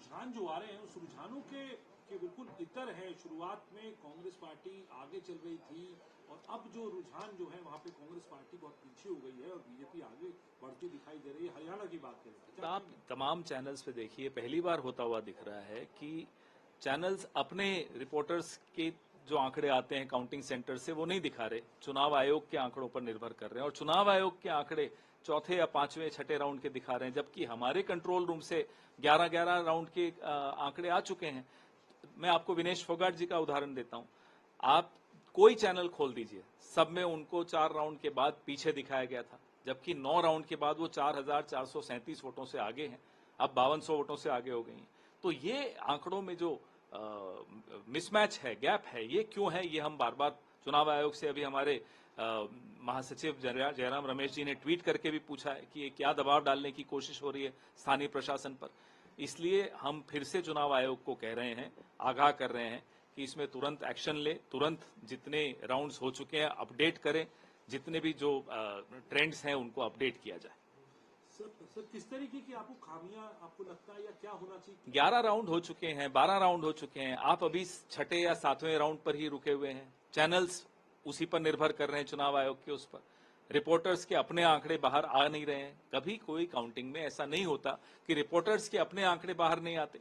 रुझान जो आ रहे हैं उस रुझानों के बिल्कुल इतर है। शुरुआत में कांग्रेस पार्टी आगे चल रही थी और अब जो रुझान जो है वहां पे कांग्रेस पार्टी बहुत पीछे हो गई है और बीजेपी आगे बढ़ती दिखाई दे रही है। हरियाणा की बात करें तो आप तमाम चैनल्स पे देखिए, पहली बार होता हुआ दिख रहा है कि चैनल्स अपने रिपोर्टर्स के जो आंकड़े आते हैं काउंटिंग सेंटर से वो नहीं दिखा रहे, चुनाव आयोग के आंकड़ों पर निर्भर कर रहे हैं। और चुनाव आयोग के आंकड़े चौथे या पांचवें छठे राउंड के दिखा रहे हैं, जबकि हमारे कंट्रोल रूम से 11-11 राउंड के आंकड़े आ चुके हैं। मैं आपको विनेश फोगाट जी का उदाहरण देता हूं। आप कोई चैनल खोल दीजिए, सब में उनको 4 राउंड के बाद पीछे दिखाया गया था, जबकि 9 राउंड के बाद वो 4,437 वोटों से आगे हैं, अब 5200 वोटों से आगे हो गई हैं। तो ये आंकड़ों में जो मिसमैच है, गैप है, ये क्यों है, ये हम बार बार चुनाव आयोग से, अभी हमारे महासचिव जयराम रमेश जी ने ट्वीट करके भी पूछा है कि ये क्या दबाव डालने की कोशिश हो रही है स्थानीय प्रशासन पर। इसलिए हम फिर से चुनाव आयोग को कह रहे हैं, आगाह कर रहे हैं कि इसमें तुरंत एक्शन ले, तुरंत जितने राउंड्स हो चुके हैं अपडेट करें, जितने भी जो ट्रेंड्स हैं उनको अपडेट किया जाए। सर किस तरीके की आपको खामियां आपको लगता है या क्या होना चाहिए? 11 राउंड हो चुके हैं, 12 राउंड हो चुके हैं, आप अभी छठे या सातवें राउंड पर ही रुके हुए हैं। चैनल्स उसी पर निर्भर कर रहे हैं, चुनाव आयोग के उस पर। रिपोर्टर्स के अपने आंकड़े बाहर आ नहीं रहे हैं। कभी कोई काउंटिंग में ऐसा नहीं होता कि रिपोर्टर्स के अपने आंकड़े बाहर नहीं आते।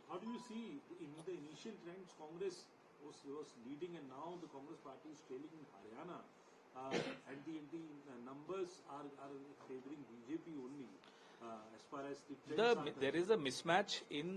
How do you see in the initial trends Congress was leading and now the Congress party is trailing in Haryana and the numbers are favoring BJP only as far as the trends there is a mismatch in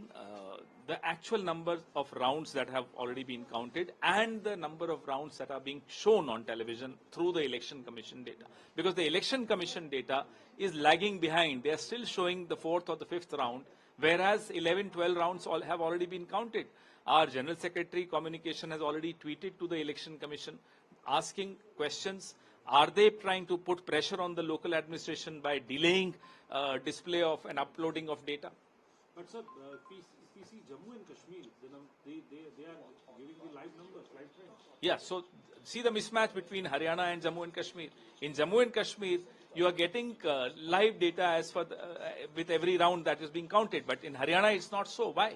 the actual number of rounds that have already been counted and the number of rounds that are being shown on television through the election commission data, because the election commission data is lagging behind. They are still showing the 4th or the 5th round, whereas 11-12 rounds have already been counted. Our General Secretary Communication has already tweeted to the Election Commission asking questions. Are they trying to put pressure on the local administration by delaying display of and uploading of data? But sir, if we see Jammu and Kashmir, they are giving the live numbers, live trends. Yeah, so see the mismatch between Haryana and Jammu and Kashmir. In Jammu and Kashmir, you are getting live data as for with every round that is being counted, but in Haryana it's not so. Why?